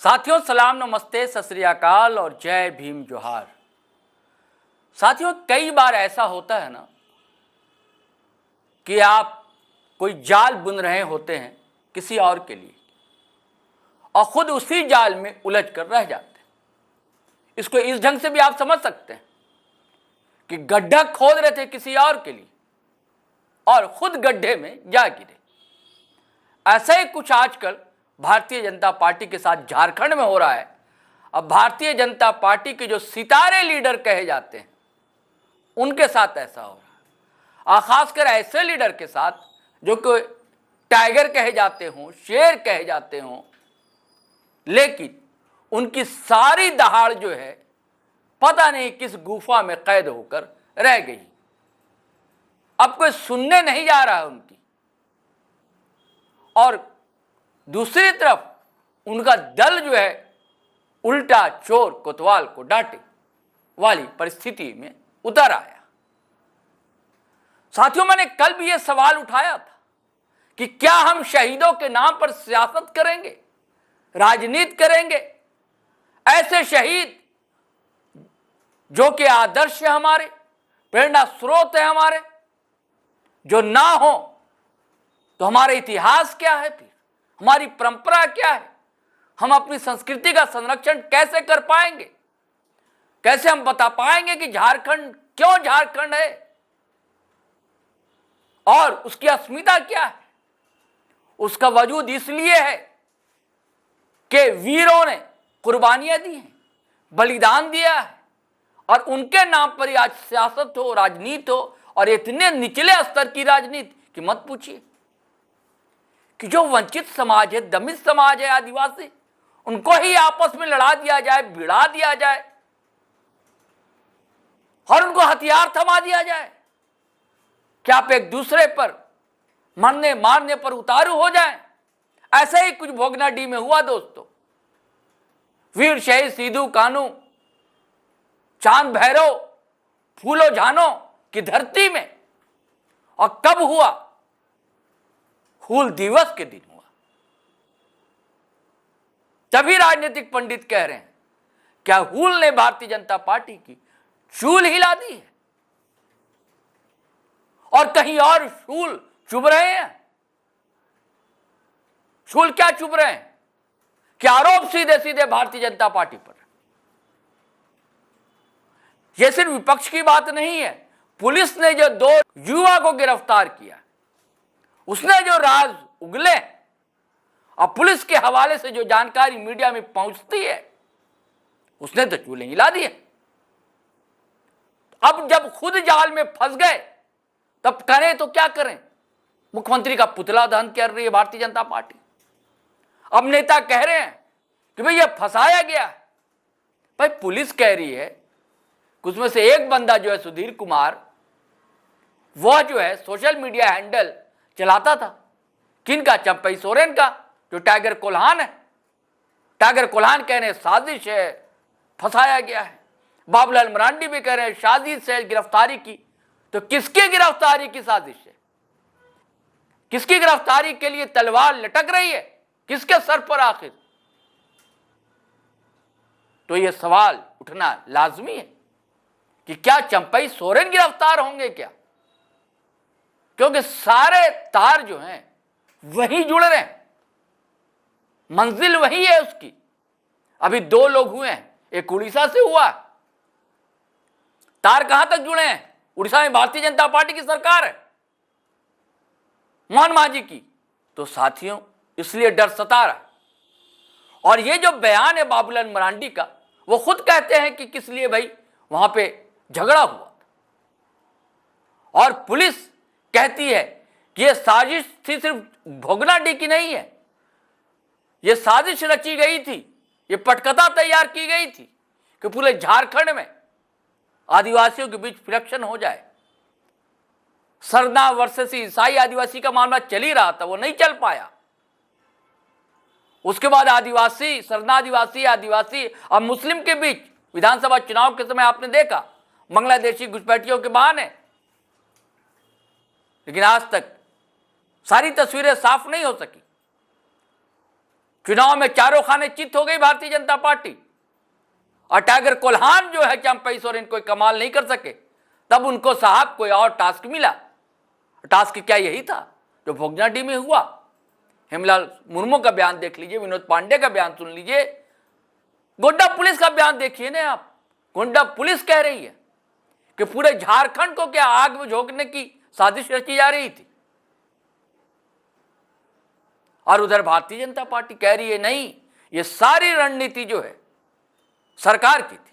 साथियों सलाम नमस्ते सत श्री अकाल और जय भीम जोहार। साथियों कई बार ऐसा होता है ना कि आप कोई जाल बुन रहे होते हैं किसी और के लिए और खुद उसी जाल में उलझ कर रह जाते हैं। इसको इस ढंग से भी आप समझ सकते हैं कि गड्ढा खोद रहे थे किसी और के लिए और खुद गड्ढे में जा गिरे। ऐसा ही कुछ आजकल भारतीय जनता पार्टी के साथ झारखंड में हो रहा है। अब भारतीय जनता पार्टी के जो सितारे लीडर कहे जाते हैं उनके साथ ऐसा हो रहा है, और खासकर ऐसे लीडर के साथ जो कि टाइगर कहे जाते हों, शेर कहे जाते हों, लेकिन उनकी सारी दहाड़ जो है पता नहीं किस गुफा में कैद होकर रह गई। अब कोई सुनने नहीं जा रहा है उनकी, और दूसरी तरफ उनका दल जो है उल्टा चोर कोतवाल को डांटे वाली परिस्थिति में उतर आया। साथियों मैंने कल भी यह सवाल उठाया था कि क्या हम शहीदों के नाम पर सियासत करेंगे, राजनीति करेंगे? ऐसे शहीद जो कि आदर्श है, हमारे प्रेरणा स्रोत है हमारे, जो ना हो तो हमारा इतिहास क्या है, फिर हमारी परंपरा क्या है? हम अपनी संस्कृति का संरक्षण कैसे कर पाएंगे? कैसे हम बता पाएंगे कि झारखंड क्यों झारखंड है और उसकी अस्मिता क्या है? उसका वजूद इसलिए है कि वीरों ने कुर्बानियां दी हैं, बलिदान दिया है, और उनके नाम पर ही आज सियासत हो, राजनीति हो, और इतने निचले स्तर की राजनीति कि मत पूछिए। कि जो वंचित समाज है, दमित समाज है, आदिवासी, उनको ही आपस में लड़ा दिया जाए, भिड़ा दिया जाए और उनको हथियार थमा दिया जाए। क्या आप एक दूसरे पर मरने मारने पर उतारू हो जाएं? ऐसा ही कुछ भोगनाडीह में हुआ दोस्तों। वीर शहीद सिद्धू कान्हू, चांद भैरव, फूलो झानो की धरती में। और कब हुआ? हूल दिवस के दिन हुआ। तभी राजनीतिक पंडित कह रहे हैं क्या हूल ने भारतीय जनता पार्टी की चूल हिला दी है और कहीं और शूल चुभ रहे हैं? शूल क्या चुभ रहे हैं? क्या आरोप सीधे सीधे भारतीय जनता पार्टी पर? यह सिर्फ विपक्ष की बात नहीं है। पुलिस ने जो 2 युवा को गिरफ्तार किया, उसने जो राज उगले और पुलिस के हवाले से जो जानकारी मीडिया में पहुंचती है, उसने तो चूल्हे हिला दिए। अब जब खुद जाल में फंस गए तब करें तो क्या करें? मुख्यमंत्री का पुतला दहन कर रही है भारतीय जनता पार्टी। अब नेता कह रहे हैं कि भाई ये फंसाया गया। भाई पुलिस कह रही है कि उसमें से एक बंदा जो है सुधीर कुमार, वह जो है सोशल मीडिया हैंडल चलाता था। किनका? चंपई सोरेन का, जो टाइगर कोल्हान है। टाइगर कोल्हान कह रहे हैं साजिश है, फंसाया गया है। बाबूलाल मरांडी भी कह रहे हैं साजिश है गिरफ्तारी की। तो किसकी गिरफ्तारी की साजिश है? किसकी गिरफ्तारी के लिए तलवार लटक रही है? किसके सर पर आखिर? तो यह सवाल उठना लाजमी है कि क्या चंपई सोरेन गिरफ्तार होंगे क्या? क्योंकि सारे तार जो हैं वही जुड़ रहे हैं, मंजिल वही है उसकी। अभी 2 लोग हुए हैं, एक उड़ीसा से हुआ। तार कहां तक जुड़े हैं? उड़ीसा में भारतीय जनता पार्टी की सरकार है, मोहन मांझी की। तो साथियों इसलिए डर सता रहा है। और ये जो बयान है बाबूलाल मरांडी का, वो खुद कहते हैं कि किस लिए भाई वहां पे झगड़ा हुआ और पुलिस कहती है कि यह साजिश थी, सिर्फ भोगनाडीह की नहीं है। यह साजिश रची गई थी, यह पटकथा तैयार की गई थी कि पूरे झारखंड में आदिवासियों के बीच फ्रिक्शन हो जाए। सरना वर्सेस ईसाई आदिवासी का मामला चल ही रहा था, वो नहीं चल पाया। उसके बाद आदिवासी, सरना आदिवासी और मुस्लिम के बीच विधानसभा चुनाव के समय आपने देखा बांग्लादेशी घुसपैठियों के बहाने। लेकिन आज तक सारी तस्वीरें साफ नहीं हो सकी। चुनाव में चारों खाने चित हो गई भारतीय जनता पार्टी, और टाइगर कोल्हान जो है चंपई सोरेन कोई कमाल नहीं कर सके, तब उनको साहब कोई और टास्क मिला। टास्क क्या यही था जो भोगनाडीह में हुआ? हेमलाल मुर्मू का बयान देख लीजिए, विनोद पांडे का बयान सुन लीजिए, गोड्डा पुलिस का बयान देखिए ना आप। गोड्डा पुलिस कह रही है कि पूरे झारखंड को क्या आग में झोंकने की साजिश रची जा रही थी, और उधर भारतीय जनता पार्टी कह रही है नहीं, ये सारी रणनीति जो है सरकार की थी,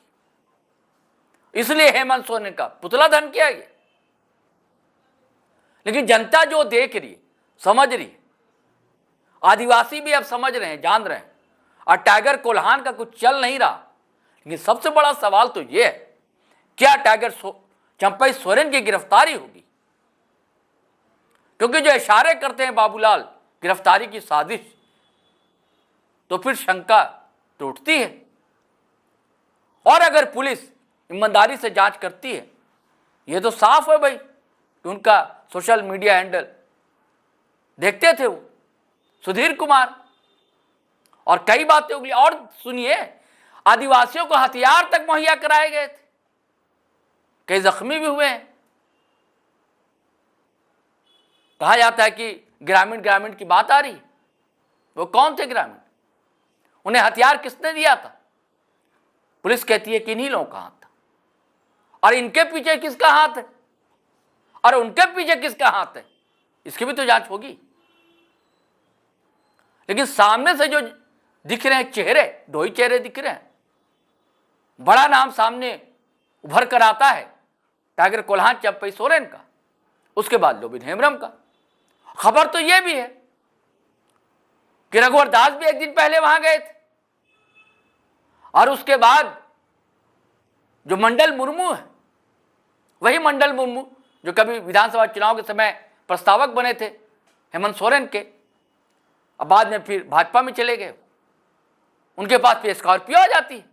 इसलिए हेमंत सोरेन का पुतला दहन किया गया। लेकिन जनता जो देख रही है, समझ रही है, आदिवासी भी अब समझ रहे हैं, जान रहे हैं, और टाइगर कोल्हान का कुछ चल नहीं रहा। लेकिन सबसे बड़ा सवाल तो यह है, क्या टाइगर चंपई सोरेन की गिरफ्तारी होगी? क्योंकि जो इशारे करते हैं बाबूलाल गिरफ्तारी की साजिश, तो फिर शंका तो उठती है। और अगर पुलिस ईमानदारी से जांच करती है, ये तो साफ है भाई कि उनका सोशल मीडिया हैंडल देखते थे वो सुधीर कुमार, और कई बातें होगी। और सुनिए, आदिवासियों को हथियार तक मुहैया कराए गए थे, कई जख्मी भी हुए हैं। कहा जाता है कि ग्रामीण की बात आ रही, वो कौन थे ग्रामीण? उन्हें हथियार किसने दिया था? पुलिस कहती है कि इन्हीं लोगों का हाथ था। और इनके पीछे किसका हाथ है और उनके पीछे किसका हाथ है, इसकी भी तो जांच होगी। लेकिन सामने से जो दिख रहे हैं चेहरे, दो ही चेहरे दिख रहे हैं। बड़ा नाम सामने उभर कर आता है टाइगर कोल्हान चंपई सोरेन का, उसके बाद लोबिन हेम्ब्रम का। खबर तो यह भी है कि रघुवर दास भी एक दिन पहले वहां गए थे, और उसके बाद जो मंडल मुर्मू है, वही मंडल मुर्मू जो कभी विधानसभा चुनाव के समय प्रस्तावक बने थे हेमंत सोरेन के, अब बाद में फिर भाजपा में चले गए, उनके पास फिर स्कॉर्पियो आ जाती है।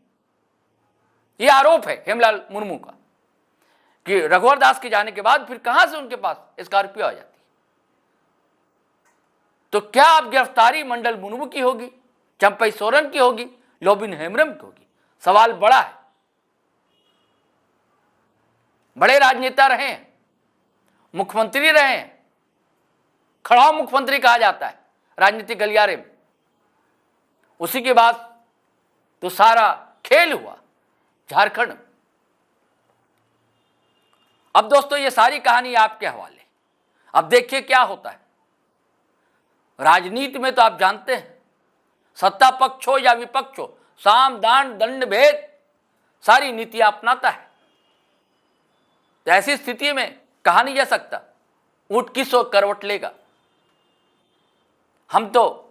यह आरोप है हेमलाल मुर्मू का कि रघुवर दास के जाने के बाद फिर कहां से उनके पास स्कॉर्पियो आ जाती है। तो क्या अब गिरफ्तारी मंडल मुर्मू की होगी, चंपई सोरेन की होगी, लोबिन हेम्ब्रम की होगी? सवाल बड़ा है। बड़े राजनेता रहे हैं, मुख्यमंत्री रहे हैं, खड़ा मुख्यमंत्री कहा जाता है राजनीतिक गलियारे में। उसी के बाद तो सारा खेल हुआ झारखंड में। अब दोस्तों ये सारी कहानी आपके हवाले। अब देखिए क्या होता है राजनीति में। तो आप जानते हैं, सत्ता पक्ष हो या विपक्ष हो, साम दान दंड भेद सारी नीतियां अपनाता है। तो ऐसी स्थिति में कहा नहीं जा सकता ऊंट किस ओर करवट लेगा। हम तो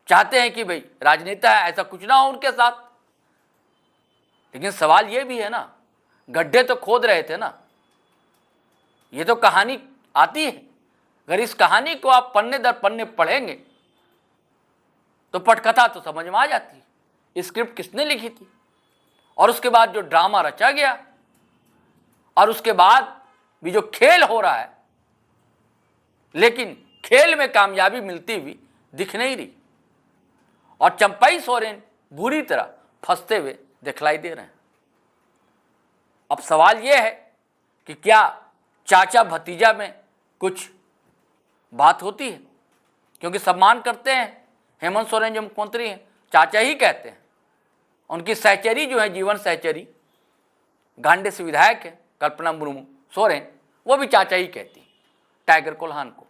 चाहते हैं कि भाई राजनेता है, ऐसा कुछ ना हो उनके साथ। लेकिन सवाल ये भी है ना, गड्ढे तो खोद रहे थे ना, ये तो कहानी आती है। अगर इस कहानी को आप पन्ने दर पन्ने पढ़ेंगे तो पटकथा तो समझ में आ जाती है, स्क्रिप्ट किसने लिखी थी, और उसके बाद जो ड्रामा रचा गया, और उसके बाद भी जो खेल हो रहा है, लेकिन खेल में कामयाबी मिलती हुई दिख नहीं रही, और चंपई सोरेन बुरी तरह फंसते हुए दिखलाई दे रहे हैं। अब सवाल यह है कि क्या चाचा भतीजा में कुछ बात होती है? क्योंकि सम्मान करते हैं हेमंत सोरेन जो मुख्यमंत्री हैं, चाचा ही कहते हैं। उनकी सहचरी जो है, जीवन सहचरी, गांडे से विधायक है कल्पना मुर्मू सोरेन, वो भी चाचा ही कहती टाइगर कोल्हान को।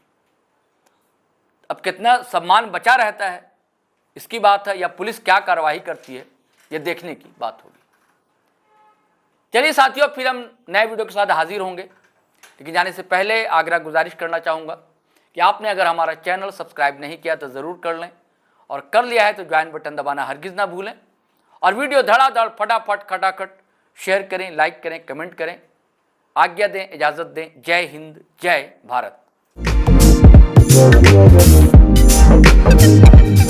अब कितना सम्मान बचा रहता है इसकी बात है, या पुलिस क्या कार्रवाई करती है ये देखने की बात होगी। चलिए साथियों, फिर हम नए वीडियो के साथ हाजिर होंगे। लेकिन जाने से पहले आग्रह गुजारिश करना चाहूँगा कि आपने अगर हमारा चैनल सब्सक्राइब नहीं किया तो ज़रूर कर लें, और कर लिया है तो ज्वाइन बटन दबाना हरगिज़ ना भूलें, और वीडियो धड़ाधड़ फटाफट खटाखट शेयर करें, लाइक करें, कमेंट करें। आज्ञा दें, इजाज़त दें। जय हिंद, जय भारत।